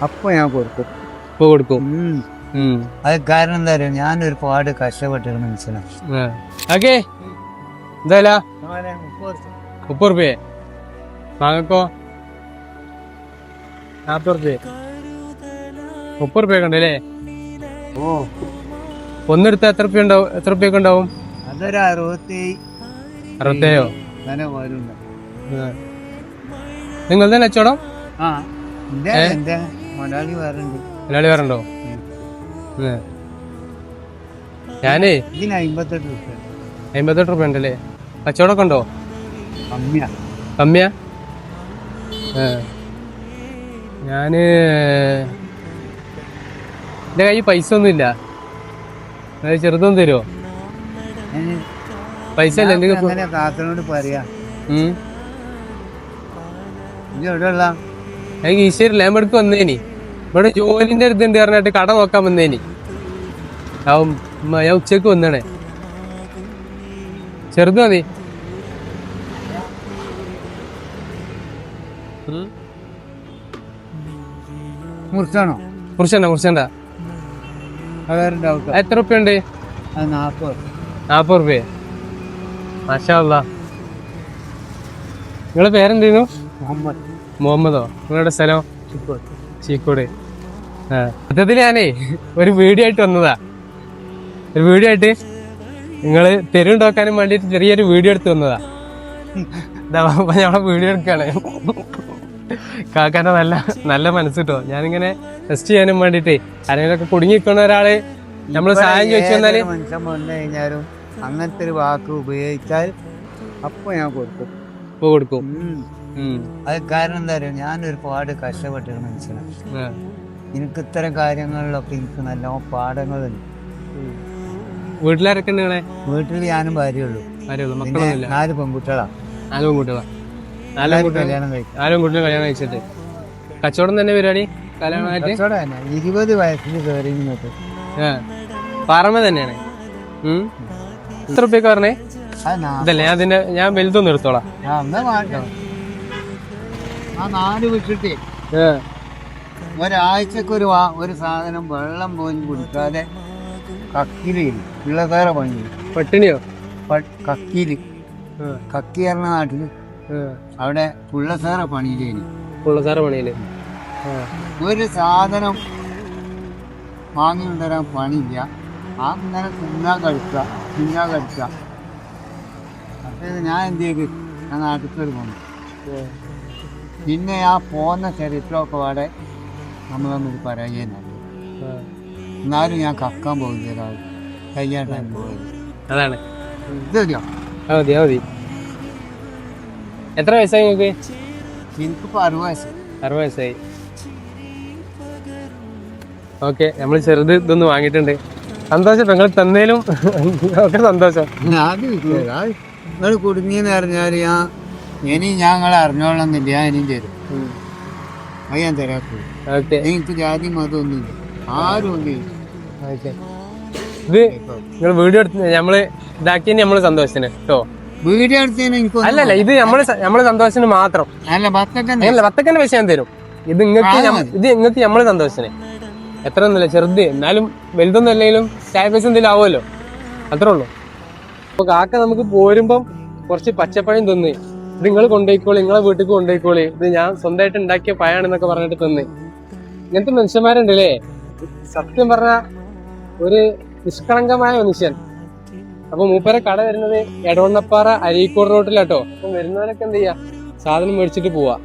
അപ്പൊ ഞാൻ കൊടുക്കും. ഇപ്പൊ കൊടുക്കും. അത് കാരണം എന്താ പറയുക, ഞാൻ ഒരുപാട് കഷ്ടപ്പെട്ടിരുന്നു മനസ്സിലാണ്. ഓക്കെ എന്തായാ 30 റുപ്യ മാങ്ങക്കോ 40 റുപ്യ 30 റുപ്യ ഉണ്ടല്ലേ? ഓ ഒന്നെടുത്ത എത്ര റുപ്യ ഉണ്ടാവും? എത്ര റുപ്യൊക്കെ ഉണ്ടാവും? അതൊരു 67 അങ്ങനെ വരുന്നുണ്ട്. നിങ്ങൾ തന്നെ കച്ചവടം? ആ എന്റെ മലയാളി വേറുണ്ട്. മലയാളി വേറുണ്ടോ? ഞാനേ ഇതിന് 58 രൂപ. 58 റുപ്യ ഉണ്ടല്ലേ? കച്ചവടമൊക്കെ ഉണ്ടോ? കമ്മിയാ. കമ്മിയാ? ഞാന് എന്റെ കയ്യിൽ പൈസ ഒന്നും ഇല്ല. ചെറുതൊന്നും തരുമോ? പൈസ ഇല്ല എന്റെ. അങ്ങനെ കാക്കനോട് പറയാ എവിടെയുള്ള എനിക്ക് ഈശ്വരി ലേമ്പെടുക്ക് വന്നേനി. ഇവിടെ ജോലിന്റെ അടുത്തുണ്ട് പറഞ്ഞിട്ട് കട നോക്കാൻ വന്നേനി. ഞാൻ ഉച്ചക്ക് വന്നേ. ചെറുത് മതി. മുറിച്ചാണോ? മുറിച്ചണ്ട. എത്ര റുപ്യ ഉണ്ട്? 40 റുപ്യ. മാഷാ അല്ലാഹ്. നിങ്ങളെ പേരെന്തായിരുന്നു? മുഹമ്മദോ? നിങ്ങളുടെ സ്ഥലം? ചീക്കോട്. സത്യത്തിൽ ഞാനേ ഒരു വീഡിയോ ആയിട്ട് വന്നതാ. ഒരു വീഡിയോ ആയിട്ട് നിങ്ങള് തെരുവുണ്ടാക്കാനും വേണ്ടിട്ട് ചെറിയൊരു വീഡിയോ എടുത്ത് വന്നതാ. ഞമ്മളെ വീഡിയോ എടുക്കാണ്. കാക്കാന്റെ നല്ല മനസ്സ് കിട്ടോ. ഞാനിങ്ങനെ ടെസ്റ്റ് ചെയ്യാനും വേണ്ടിട്ടേ ആരെങ്കിലൊക്കെ കുടുങ്ങി നിൽക്കുന്ന ഒരാള് നമ്മള് സഹായം ചോദിച്ചു വന്നാല് മനുഷ്യൻ വന്നു കഴിഞ്ഞാലും അങ്ങനത്തെ ഒരു വാക്ക് ഉപയോഗിച്ചാൽ അപ്പൊ ഞാൻ കൊടുക്കും. അത് കാരണം എന്താ പറയുക, ഞാൻ ഒരുപാട് കഷ്ടപ്പെട്ടിരുന്നു മനസ്സിലാണ്. എനിക്ക് ഇത്തരം കാര്യങ്ങളിലൊക്കെ എനിക്ക് നല്ല പാഠങ്ങളുണ്ട്. വീട്ടിലാരൊക്കെ ഉണ്ട്? വീട്ടിൽ ഞാനും ഭാര്യയുള്ളൂ. പിന്നെ 4 പെൺകുട്ടികളാ. 4 പെൺകുട്ടികളാ. 4 കുട്ടികൾ കല്യാണം കഴിച്ചിട്ട് കച്ചവടം തന്നെ പരിപാടി? കല്യാണമായിട്ട് 20 വയസ്സിൽ കയറി. പാറമ തന്നെയാണ്. എത്ര റുപ്യൊക്കെ പറഞ്ഞേ? ഇതല്ലേ ഞാൻ വലുതൊന്നും എടുത്തോളാം. 4 വിട്ടിട്ട് ഒരാഴ്ചക്ക് ഒരു സാധനം വെള്ളം പോലും കുടിക്കാതെ കക്കിയില് പിള്ളേറെ പണി. പട്ടിണിയോ? കക്കിയില്. കക്കി പറഞ്ഞ നാട്ടില് അവിടെ പിള്ളേറെ പണിയിലേനി. ഒരു സാധനം വാങ്ങിക്കൊണ്ടുവരാൻ പണിയില്ല. അങ്ങനെ തിന്നാൻ കഴിക്കുക. അപ്പൊ ഞാൻ എന്ത് ചെയ്ത് ഞാൻ നാട്ടിൽ പോന്നു. പിന്നെ ആ പോന്ന ചരിത്രമൊക്കെ പാടെ നമ്മൾ തമ്മിൽ പറയുന്നുണ്ട്. എന്നാലും ഞാൻ കക്കാൻ പോകുന്ന ഒരാൾ കയ്യാട്ടാൻ പോയത്. അതാണ് ഇതോ മതി. എത്ര വയസ്സായി നിങ്ങൾക്ക്? എനിക്കിപ്പോ 60 വയസ്സായി. ഓക്കെ, നമ്മൾ ചെറുത് ഇതൊന്ന് വാങ്ങിയിട്ടുണ്ട്. സന്തോഷം. നിങ്ങൾ തന്നേലും ഒക്കെ സന്തോഷം. നിങ്ങൾ കുടുങ്ങിയെന്ന് പറഞ്ഞാൽ ഇനി ഞങ്ങളെ അറിഞ്ഞോളന്നില്ല. ഞാൻ ഇനിയും തരും. അത് ഞാൻ തരാക്കൂ. എനിക്ക് ജാതി മതമൊന്നുമില്ല. ആരും ഒന്നും. ഇത് നിങ്ങൾ വീഡിയോ എടുത്ത് നമ്മള് ഇതാക്കിയ നമ്മള് സന്തോഷത്തിന് കേട്ടോ. വീഡിയോ എടുത്തതിന് എനിക്ക് അല്ലല്ല, ഇത് നമ്മള് സന്തോഷത്തിന് മാത്രം. അല്ല, 10 പൈസ ഞാൻ തരും. ഇത് നിങ്ങൾക്ക് നമ്മള് സന്തോഷത്തിന്. എത്ര ഒന്നുമില്ല, ചെറുത്. എന്നാലും വലുതൊന്നും അല്ലെങ്കിലും ചായ പൈസ എന്തെങ്കിലും ആവുമല്ലോ, അത്രേ ഉള്ളൂ. അപ്പൊ കാക്ക നമുക്ക് പോരുമ്പം കുറച്ച് പച്ചപ്പഴം തന്ന്, ഇത് നിങ്ങൾ കൊണ്ടുപോയിക്കോളി, നിങ്ങളെ വീട്ടിൽ കൊണ്ടുപോയിക്കോളി, ഇത് ഞാൻ സ്വന്തമായിട്ട് ഉണ്ടാക്കിയ പഴാണെന്നൊക്കെ പറഞ്ഞിട്ട് തന്ന്. ഇങ്ങനത്തെ മനുഷ്യന്മാരുണ്ടല്ലേ, സത്യം പറഞ്ഞ ഒരു നിഷ്കളങ്കമായ മനുഷ്യൻ. അപ്പൊ മൂപ്പരെ കട വരുന്നത് എടവണ്ണപ്പാറ അരീക്കോട് റോട്ടിലാട്ടോ. അപ്പൊ വരുന്നവരൊക്കെ എന്ത് ചെയ്യാ, സാധനം മേടിച്ചിട്ട് പോവാ.